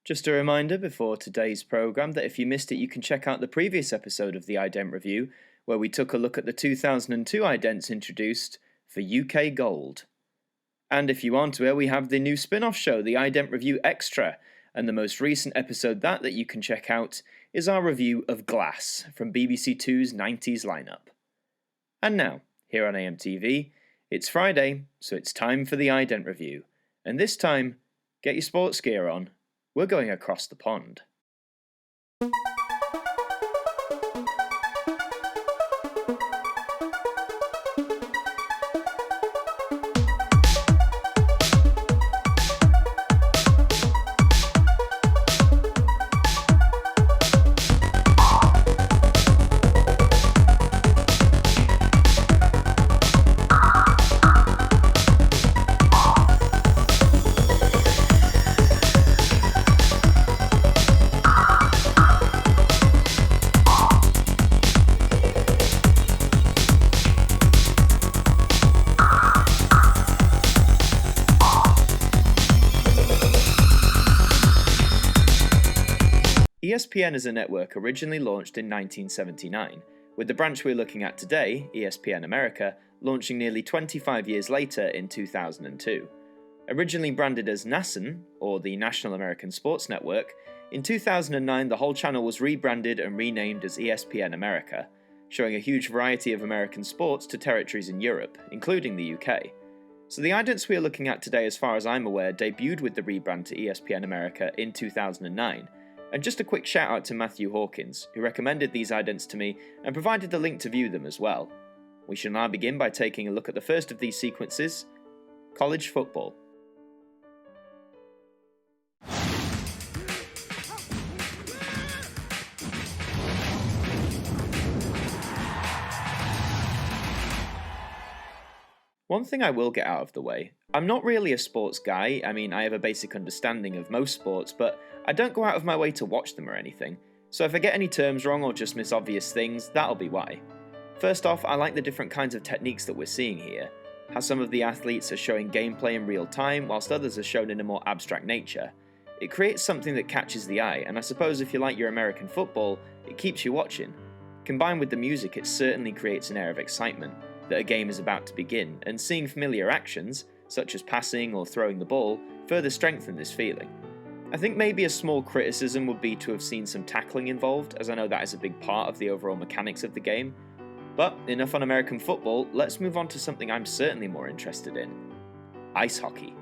Just a reminder before today's programme that if you missed it, you can check out the previous episode of the Ident Review, where we took a look at the 2002 Idents introduced for UK Gold. And if you aren't aware, we have the new spin-off show, the Ident Review Extra, and the most recent episode that you can check out is our review of Glass from BBC Two's 90s lineup. And now, here on AMTV, it's Friday, so it's time for the Ident Review. And this time, get your sports gear on. We're going across the pond. ESPN is a network originally launched in 1979, with the branch we're looking at today, ESPN America, launching nearly 25 years later in 2002. Originally branded as NASN, or the National American Sports Network, in 2009 the whole channel was rebranded and renamed as ESPN America, showing a huge variety of American sports to territories in Europe, including the UK. So the Idents we are looking at today, as far as I'm aware, debuted with the rebrand to ESPN America in 2009, and just a quick shout out to Matthew Hawkins, who recommended these idents to me and provided the link to view them as well. We shall now begin by taking a look at the first of these sequences, college football. One thing I will get out of the way, I'm not really a sports guy. I mean, I have a basic understanding of most sports, but I don't go out of my way to watch them or anything, so if I get any terms wrong or just miss obvious things, that'll be why. First off, I like the different kinds of techniques that we're seeing here, how some of the athletes are showing gameplay in real time, whilst others are shown in a more abstract nature. It creates something that catches the eye, and I suppose if you like your American football, it keeps you watching. Combined with the music, it certainly creates an air of excitement that a game is about to begin, and seeing familiar actions, such as passing or throwing the ball, further strengthen this feeling. I think maybe a small criticism would be to have seen some tackling involved, as I know that is a big part of the overall mechanics of the game. But enough on American football, let's move on to something I'm certainly more interested in: ice hockey.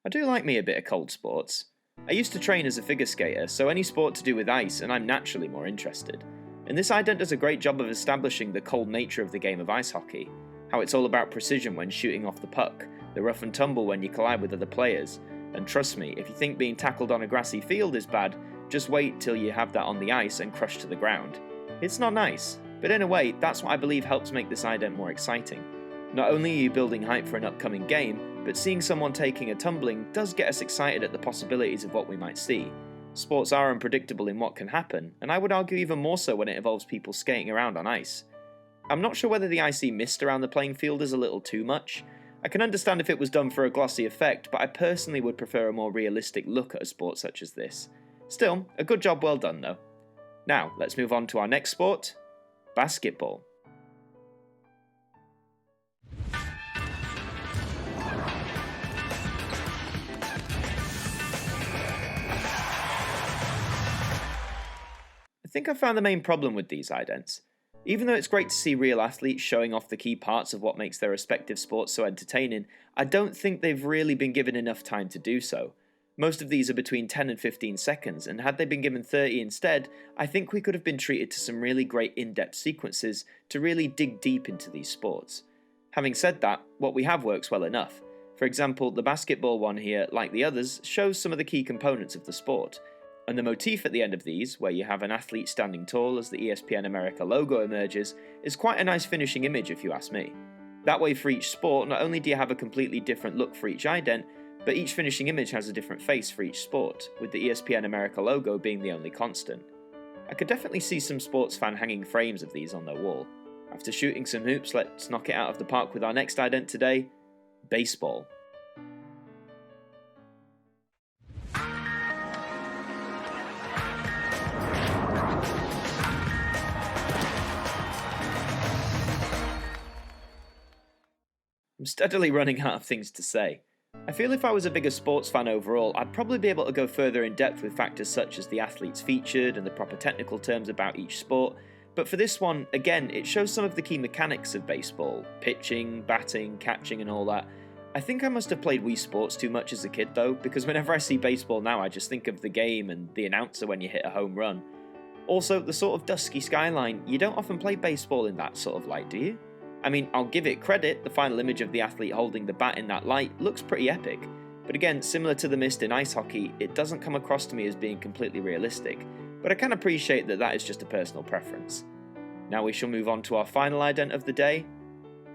I do like me a bit of cold sports. I used to train as a figure skater, so any sport to do with ice and I'm naturally more interested. And this ident does a great job of establishing the cold nature of the game of ice hockey, how it's all about precision when shooting off the puck, the rough and tumble when you collide with other players, and trust me, if you think being tackled on a grassy field is bad, just wait till you have that on the ice and crushed to the ground. It's not nice, but in a way, that's what I believe helps make this ident more exciting. Not only are you building hype for an upcoming game, but seeing someone taking a tumbling does get us excited at the possibilities of what we might see. Sports are unpredictable in what can happen, and I would argue even more so when it involves people skating around on ice. I'm not sure whether the icy mist around the playing field is a little too much. I can understand if it was done for a glossy effect, but I personally would prefer a more realistic look at a sport such as this. Still, a good job well done though. Now, let's move on to our next sport, basketball. I think I found the main problem with these idents. Even though it's great to see real athletes showing off the key parts of what makes their respective sports so entertaining, I don't think they've really been given enough time to do so. Most of these are between 10 and 15 seconds, and had they been given 30 instead, I think we could have been treated to some really great in-depth sequences to really dig deep into these sports. Having said that, what we have works well enough. For example, the basketball one here, like the others, shows some of the key components of the sport. And the motif at the end of these, where you have an athlete standing tall as the ESPN America logo emerges, is quite a nice finishing image if you ask me. That way for each sport, not only do you have a completely different look for each ident, but each finishing image has a different face for each sport, with the ESPN America logo being the only constant. I could definitely see some sports fan hanging frames of these on their wall. After shooting some hoops, let's knock it out of the park with our next ident today, baseball. I'm steadily running out of things to say. I feel if I was a bigger sports fan overall, I'd probably be able to go further in depth with factors such as the athletes featured and the proper technical terms about each sport, but for this one, again, it shows some of the key mechanics of baseball, pitching, batting, catching and all that. I think I must have played Wii Sports too much as a kid though, because whenever I see baseball now I just think of the game and the announcer when you hit a home run. Also, the sort of dusky skyline, you don't often play baseball in that sort of light, do you? I mean, I'll give it credit, the final image of the athlete holding the bat in that light looks pretty epic, but again, similar to the mist in ice hockey, it doesn't come across to me as being completely realistic, but I can appreciate that that is just a personal preference. Now we shall move on to our final ident of the day,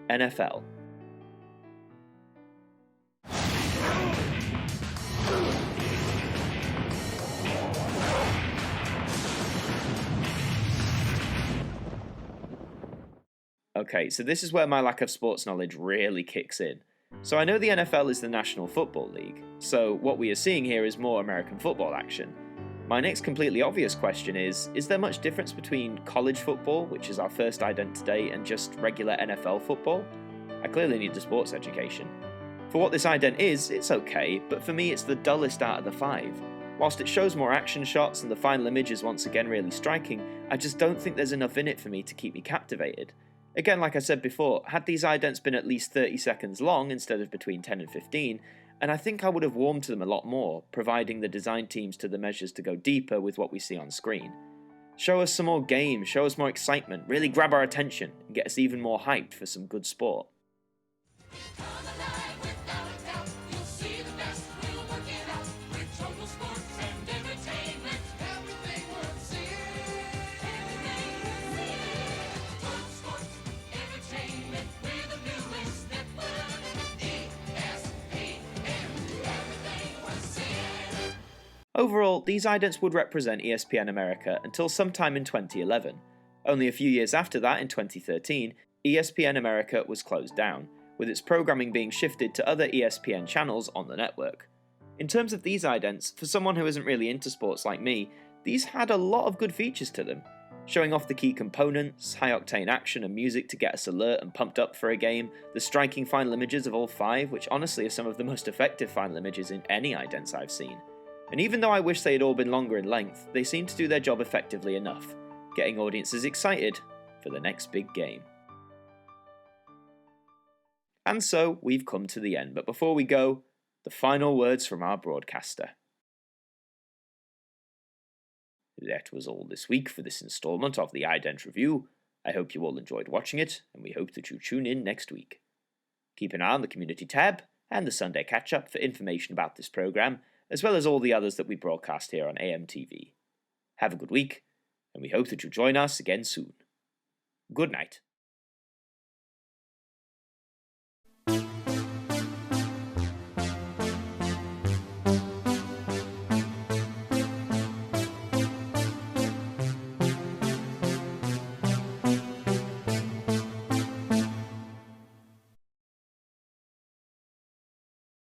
NFL. Okay, so this is where my lack of sports knowledge really kicks in. So I know the NFL is the National Football League, so what we are seeing here is more American football action. My next completely obvious question is there much difference between college football, which is our first ident today, and just regular NFL football? I clearly need a sports education. For what this ident is, it's okay, but for me it's the dullest out of the 5. Whilst it shows more action shots and the final image is once again really striking, I just don't think there's enough in it for me to keep me captivated. Again, like I said before, had these idents been at least 30 seconds long instead of between 10 and 15, and I think I would have warmed to them a lot more, providing the design teams to the measures to go deeper with what we see on screen. Show us some more game, show us more excitement, really grab our attention, and get us even more hyped for some good sport. Overall, these idents would represent ESPN America until sometime in 2011. Only a few years after that, in 2013, ESPN America was closed down, with its programming being shifted to other ESPN channels on the network. In terms of these idents, for someone who isn't really into sports like me, these had a lot of good features to them, showing off the key components, high-octane action and music to get us alert and pumped up for a game, the striking final images of all 5, which honestly are some of the most effective final images in any idents I've seen. And even though I wish they had all been longer in length, they seem to do their job effectively enough, getting audiences excited for the next big game. And so, we've come to the end, but before we go, the final words from our broadcaster. That was all this week for this instalment of the Ident Review. I hope you all enjoyed watching it, and we hope that you tune in next week. Keep an eye on the Community tab and the Sunday Catch-Up for information about this programme, as well as all the others that we broadcast here on AMTV. Have a good week, and we hope that you'll join us again soon. Good night.